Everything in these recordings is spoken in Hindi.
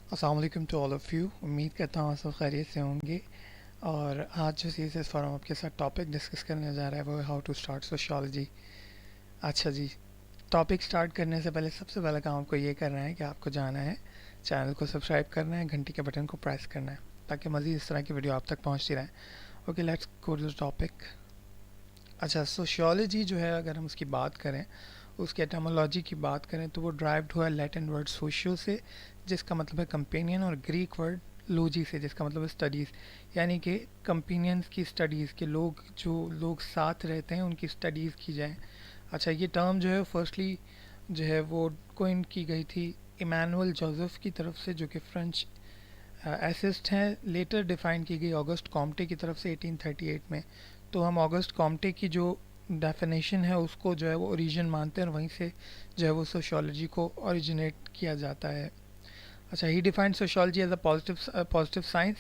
अस्सलाम वालेकुम टू ऑल ऑफ़ यू। उम्मीद करता हूँ आप सब खैरियत से होंगे। और आज जो चीज़ इस फोरम आपके साथ टॉपिक डिस्कस करने जा रहा है वो है हाउ टू स्टार्ट सोशियोलॉजी। अच्छा जी, टॉपिक स्टार्ट करने से पहले सबसे पहला काम आपको ये करना है कि आपको जाना है, चैनल को सब्सक्राइब करना है, घंटी के बटन को प्रेस करना है ताकि मज़ीद इस तरह की वीडियो आप तक पहुँचती रहें। Okay, let's go to the topic. अच्छा, सोशियोलॉजी जो है अगर हम उसकी बात करें, उसके एटमोलॉजी की बात करें तो वो ड्राइव्ड हुआ लैटिन वर्ड सोशियो से, जिसका मतलब है कंपेनियन, और ग्रीक वर्ड लोजी से, जिसका मतलब है स्टडीज़। यानी कि कंपेनियंस की स्टडीज़ के लोग, जो लोग साथ रहते हैं उनकी स्टडीज़ की जाए। अच्छा, ये टर्म जो है फर्स्टली जो है वो कोइन की गई थी इमानुअल जोसेफ की तरफ से, जो कि फ्रेंच एसिस्ट हैं। लेटर डिफाइन की गई ऑगस्ट कॉम्टे की तरफ से 1838 में। तो हम ऑगस्ट कॉम्टे की जो डेफिनेशन है उसको जो है वो ओरिजिन मानते हैं और वहीं से जो है वो सोशियोलॉजी को ओरिजिनेट किया जाता है। अच्छा, he defined sociology as a positive science.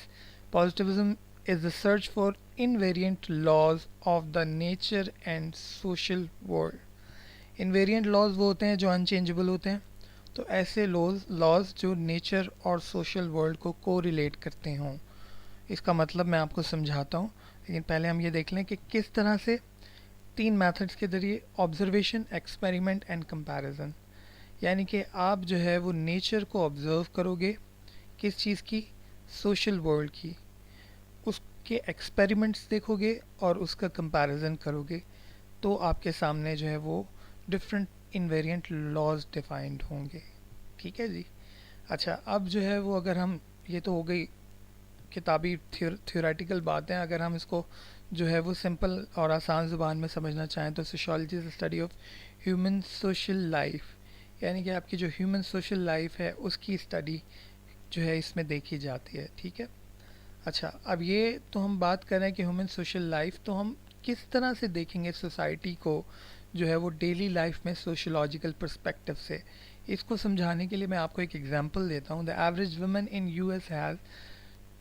Positivism is the search for invariant laws of the nature and social world. Invariant laws वो होते हैं जो अनचेंजेबल होते हैं। तो ऐसे लॉज लॉज जो नेचर और सोशल वर्ल्ड को कोरिलेट करते हों। इसका मतलब मैं आपको समझाता हूँ, लेकिन पहले हम ये देख लें कि किस तरह से तीन मेथड्स के जरिए ऑब्जर्वेशन, एक्सपेरिमेंट एंड कंपैरिजन। यानी कि आप जो है वो नेचर को ऑब्जर्व करोगे, किस चीज़ की, सोशल वर्ल्ड की, उसके एक्सपेरिमेंट्स देखोगे और उसका कंपैरिजन करोगे, तो आपके सामने जो है वो डिफरेंट इनवेरिएंट लॉज डिफाइंड होंगे। ठीक है जी। अच्छा, अब जो है वो अगर हम, ये तो हो गई किताबी थियोरेटिकल बातें, अगर हम इसको जो है वो सिंपल और आसान ज़ुबान में समझना चाहें तो sociology is study of human social life. यानी कि आपकी जो ह्यूमन सोशल लाइफ है उसकी स्टडी जो है इसमें देखी जाती है। ठीक है। अच्छा, अब ये तो हम बात कर रहे हैं कि ह्यूमन सोशल लाइफ, तो हम किस तरह से देखेंगे सोसाइटी को जो है वो डेली लाइफ में सोशोलॉजिकल पर्सपेक्टिव से। इसको समझाने के लिए मैं आपको एक एग्जांपल देता हूँ। The average woman in US has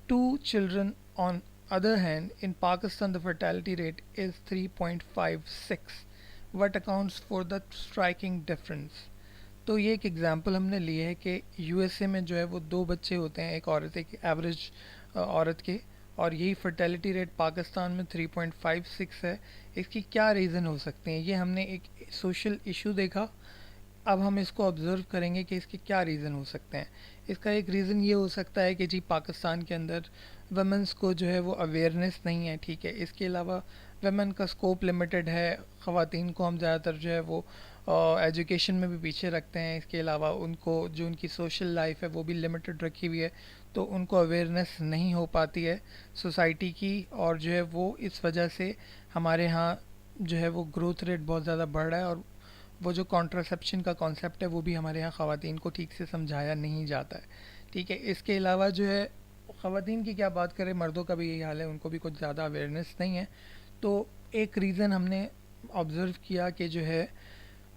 2 children. On other hand, in Pakistan the fertility rate is 3.56. What accounts for the striking difference? तो ये एक एग्जांपल हमने लिए है कि यूएसए में जो है वो 2 बच्चे होते हैं, एक औरत, एक एवरेज औरत के, और यही फर्टेलिटी रेट पाकिस्तान में 3.56 है। इसकी क्या रीज़न हो सकते हैं, ये हमने एक सोशल इशू देखा। अब हम इसको ऑब्ज़र्व करेंगे कि इसके क्या रीज़न हो सकते हैं। इसका एक रीज़न ये हो सकता है कि जी पाकिस्तान के अंदर वमेंस को जो है वो अवेयरनेस नहीं है। ठीक है। इसके अलावा वमेन का स्कोप लिमिटेड है। ख़वातीन को हम ज़्यादातर जो है वो एजुकेशन में भी पीछे रखते हैं। इसके अलावा उनको जो उनकी सोशल लाइफ है वो भी लिमिटेड रखी हुई है, तो उनको अवेयरनेस नहीं हो पाती है सोसाइटी की, और जो है वो इस वजह से हमारे यहाँ जो है वो ग्रोथ रेट बहुत ज़्यादा बढ़ रहा है। और वो जो कॉन्ट्रासेप्शन का कॉन्सेप्ट है वो भी हमारे यहाँ ख़वातीन को ठीक से समझाया नहीं जाता है। ठीक है। इसके अलावा जो है ख़वातीन की क्या बात करें, मर्दों का भी यही हाल है, उनको भी कुछ ज़्यादा अवेयरनेस नहीं है। तो एक रीज़न हमने ऑब्ज़र्व किया कि जो है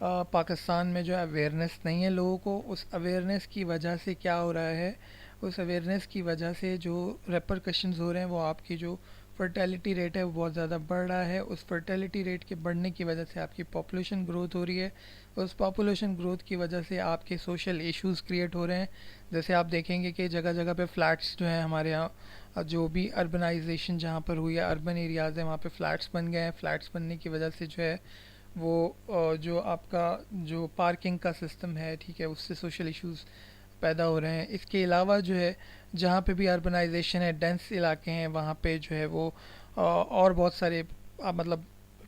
पाकिस्तान में जो है अवेयरनेस नहीं है लोगों को। उस अवेयरनेस की वजह से क्या हो रहा है, उस अवेयरनेस की वजह से जो रेपरकशंस हो रहे हैं वो आपकी जो फर्टेलिटी रेट है वो बहुत ज़्यादा बढ़ रहा है। उस फर्टेलिटी रेट के बढ़ने की वजह से आपकी पॉपुलेशन ग्रोथ हो रही है। उस पॉपुलेशन ग्रोथ की वजह से आपके सोशल इश्यूज़ क्रिएट हो रहे हैं। जैसे आप देखेंगे कि जगह जगह पे फ्लैट्स जो हैं हमारे यहाँ, जो भी अर्बनाइजेशन जहाँ पर हुई है, अर्बन एरियाज़ हैं वहाँ पे फ्लैट्स बन गए हैं। फ्लैट्स बनने की वजह से जो है वो जो आपका जो पार्किंग का सिस्टम है, ठीक है, उससे सोशल इश्यूज़ पैदा हो रहे हैं। इसके अलावा जो है जहाँ पे भी अर्बनाइजेशन है, डेंस इलाके हैं, वहाँ पे जो है वो और बहुत सारे मतलब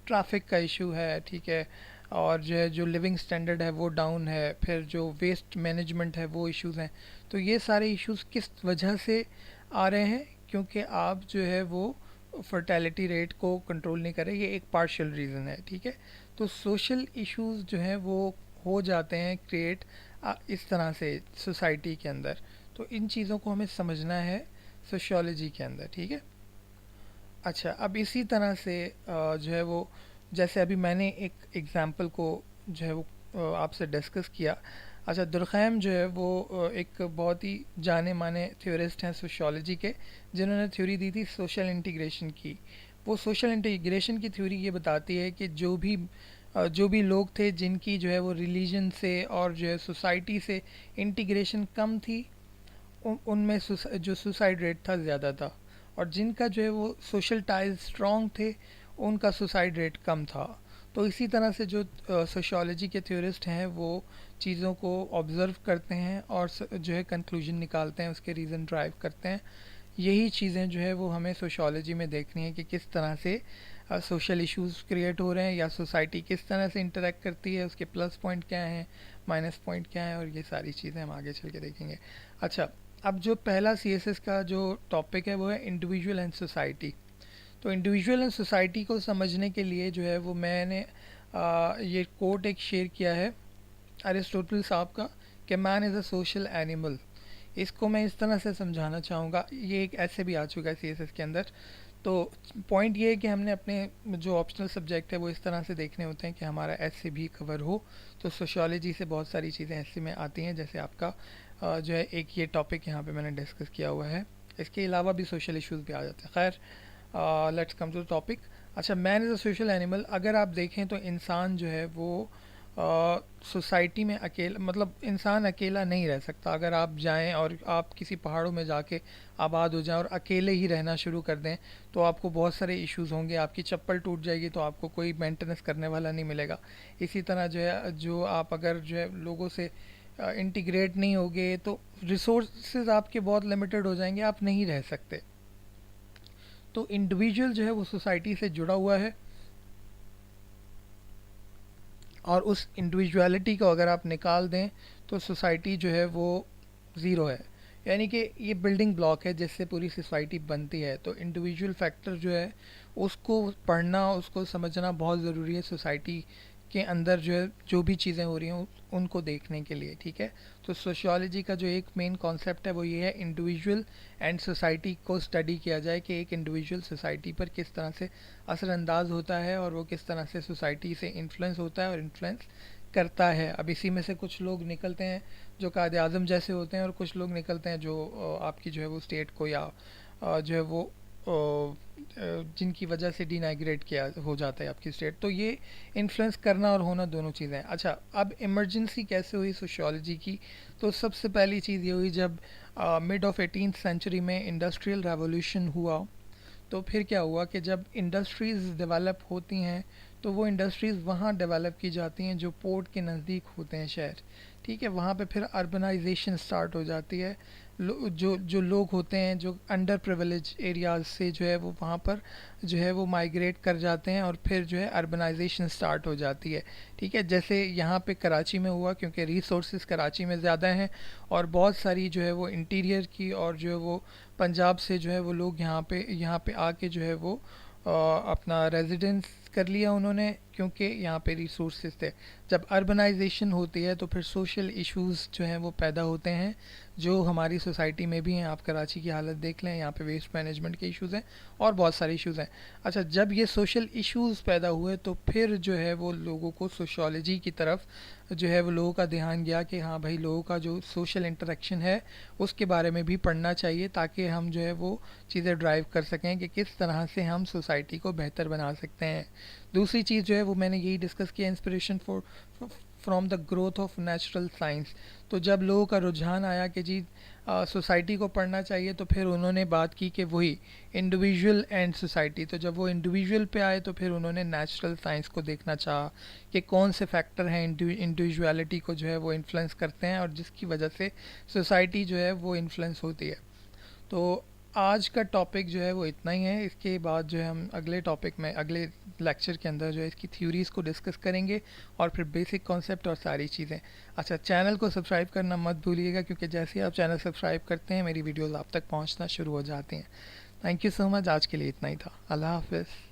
ट्रैफिक का इशू है। ठीक है। और जो है जो लिविंग स्टैंडर्ड है वो डाउन है। फिर जो वेस्ट मैनेजमेंट है वो इश्यूज़ हैं। तो ये सारे इश्यूज़ किस वजह से आ रहे हैं, क्योंकि आप जो है वो फर्टेलिटी रेट को कंट्रोल नहीं कर रहे। ये एक पार्शियल रीज़न है। ठीक है। तो सोशल इश्यूज़ जो हैं वो हो जाते हैं क्रिएट इस तरह से सोसाइटी के अंदर। तो इन चीज़ों को हमें समझना है सोशियोलॉजी के अंदर। ठीक है। अच्छा, अब इसी तरह से जो है वो, जैसे अभी मैंने एक एग्ज़ाम्पल को जो है वो आपसे डिस्कस किया। अच्छा, दुर्खैम जो है वो एक बहुत ही जाने माने थ्योरिस्ट हैं सोशियोलॉजी के, जिन्होंने थ्योरी दी थी सोशल इंटीग्रेशन की। वो सोशल इंटीग्रेशन की थ्योरी ये बताती है कि जो भी लोग थे जिनकी जो है वो रिलीजन से और जो है सोसाइटी से इंटीग्रेशन कम थी, उनमें जो सुसाइड रेट था ज़्यादा था, और जिनका जो है वो सोशल टाइज स्ट्रॉन्ग थे उनका सुसाइड रेट कम था। तो इसी तरह से जो सोशियोलॉजी के थ्योरिस्ट हैं वो चीज़ों को ऑब्ज़र्व करते हैं और जो है कंक्लूजन निकालते हैं, उसके रीज़न ड्राइव करते हैं। यही चीज़ें जो है वो हमें सोशियोलॉजी में देखनी है कि किस तरह से सोशल इश्यूज क्रिएट हो रहे हैं या सोसाइटी किस तरह से इंटरेक्ट करती है, उसके प्लस पॉइंट क्या हैं, माइनस पॉइंट क्या हैं, और ये सारी चीज़ें हम आगे चल के देखेंगे। अच्छा, अब जो पहला सीएसएस का जो टॉपिक है वो है इंडिविजुअल एंड सोसाइटी। तो इंडिविजुअल एंड सोसाइटी को समझने के लिए जो है वो मैंने ये कोट एक शेयर किया है अरिस्टोटल साहब का कि man is a social animal. इसको मैं इस तरह से समझाना चाहूँगा, ये एक ऐसे भी आ चुका है सीएसएस के अंदर। तो पॉइंट ये है कि हमने अपने जो ऑप्शनल सब्जेक्ट है वो इस तरह से देखने होते हैं कि हमारा ऐसे भी कवर हो। तो सोशियोलॉजी से बहुत सारी चीज़ें ऐसे में आती हैं, जैसे आपका जो है एक ये टॉपिक यहाँ पे मैंने डिस्कस किया हुआ है। इसके अलावा भी सोशल इश्यूज भी आ जाते हैं। खैर, लेट्स कम टू टॉपिक। अच्छा, man is a social animal. अगर आप देखें तो इंसान जो है वो सोसाइटी में अकेला, मतलब इंसान अकेला नहीं रह सकता। अगर आप जाएं और आप किसी पहाड़ों में जाके आबाद हो जाएं और अकेले ही रहना शुरू कर दें तो आपको बहुत सारे इश्यूज होंगे। आपकी चप्पल टूट जाएगी तो आपको कोई मेंटेनेंस करने वाला नहीं मिलेगा। इसी तरह जो है, जो आप अगर जो है लोगों से इंटीग्रेट नहीं होगे तो रिसोर्सेज आपके बहुत लिमिटेड हो जाएंगे, आप नहीं रह सकते। तो इंडिविजुअल जो है वो सोसाइटी से जुड़ा हुआ है, और उस इंडिविजुअलिटी को अगर आप निकाल दें तो सोसाइटी जो है वो ज़ीरो है। यानी कि ये बिल्डिंग ब्लॉक है जिससे पूरी सोसाइटी बनती है। तो इंडिविजुअल फैक्टर जो है उसको पढ़ना, उसको समझना बहुत ज़रूरी है सोसाइटी के अंदर जो है जो भी चीज़ें हो रही हैं उनको देखने के लिए। ठीक है, तो सोशियोलॉजी का जो एक मेन कॉन्सेप्ट है वो ये है, इंडिविजुअल एंड सोसाइटी को स्टडी किया जाए कि एक इंडिविजुअल सोसाइटी पर किस तरह से असरअंदाज होता है और वो किस तरह से सोसाइटी से इन्फ्लुएंस होता है और इन्फ्लुएंस करता है। अब इसी में से कुछ लोग निकलते हैं जो कायद आज़म जैसे होते हैं, और कुछ लोग निकलते हैं जो आपकी जो है वो स्टेट को या जो है वो जिनकी वजह से डिनाइग्रेट किया हो जाता है आपकी स्टेट। तो ये इन्फ्लुएंस करना और होना दोनों चीज़ें हैं। अच्छा, अब इमरजेंसी कैसे हुई सोशियोलॉजी की? तो सबसे पहली चीज़ ये हुई जब मिड ऑफ 18th सेंचुरी में इंडस्ट्रियल रेवोल्यूशन हुआ। तो फिर क्या हुआ कि जब इंडस्ट्रीज़ डेवलप होती हैं तो वो इंडस्ट्रीज़ वहाँ डेवलप की जाती हैं जो पोर्ट के नज़दीक होते हैं शहर। ठीक है, वहाँ पे फिर अर्बनाइजेशन स्टार्ट हो जाती है। जो जो लोग होते हैं जो अंडर प्रिविलेज एरियाज से जो है वो वहाँ पर जो है वो माइग्रेट कर जाते हैं, और फिर जो है अर्बनाइजेशन स्टार्ट हो जाती है। ठीक है, जैसे यहाँ पे कराची में हुआ, क्योंकि रिसोर्सेज कराची में ज़्यादा हैं और बहुत सारी जो है वो इंटीरियर की और जो है वो पंजाब से जो है वो लोग यहाँ पे आके जो है वो अपना रेजिडेंस कर लिया उन्होंने, क्योंकि यहाँ पे रिसोर्सेज थे। जब अर्बनाइजेशन होती है तो फिर सोशल इश्यूज जो हैं वो पैदा होते हैं जो हमारी सोसाइटी में भी हैं। आप कराची की हालत देख लें, यहाँ पे वेस्ट मैनेजमेंट के इश्यूज़ हैं और बहुत सारे इश्यूज़ हैं। अच्छा, जब ये सोशल इश्यूज़ पैदा हुए तो फिर जो है वो लोगों को सोशियोलॉजी की तरफ जो है वो लोगों का ध्यान गया कि हाँ भाई, लोगों का जो सोशल इंटरेक्शन है उसके बारे में भी पढ़ना चाहिए, ताकि हम जो है वो चीज़ें ड्राइव कर सकें कि किस तरह से हम सोसाइटी को बेहतर बना सकते हैं। दूसरी चीज़ जो है वो मैंने यही डिस्कस किया, inspiration from the growth of natural science. तो जब लोगों का रुझान आया कि जी सोसाइटी को पढ़ना चाहिए, तो फिर उन्होंने बात की कि वही इंडिविजुअल एंड सोसाइटी। तो जब वो इंडिविजुअल पे आए तो फिर उन्होंने नेचुरल साइंस को देखना चाहा कि कौन से फैक्टर हैं इंडिविजुअलिटी को जो है वो इन्फ्लुएंस करते हैं और जिसकी वजह से सोसाइटी जो है वो इन्फ्लुएंस होती है। तो आज का टॉपिक जो है वो इतना ही है। इसके बाद जो है हम अगले टॉपिक में, अगले लेक्चर के अंदर जो है इसकी थ्योरीज़ को डिस्कस करेंगे और फिर बेसिक कॉन्सेप्ट और सारी चीज़ें। अच्छा, चैनल को सब्सक्राइब करना मत भूलिएगा, क्योंकि जैसे ही आप चैनल सब्सक्राइब करते हैं मेरी वीडियोज़ आप तक पहुँचना शुरू हो जाती हैं। Thank you so much. आज के लिए इतना ही था। अल्लाह हाफ़िज़।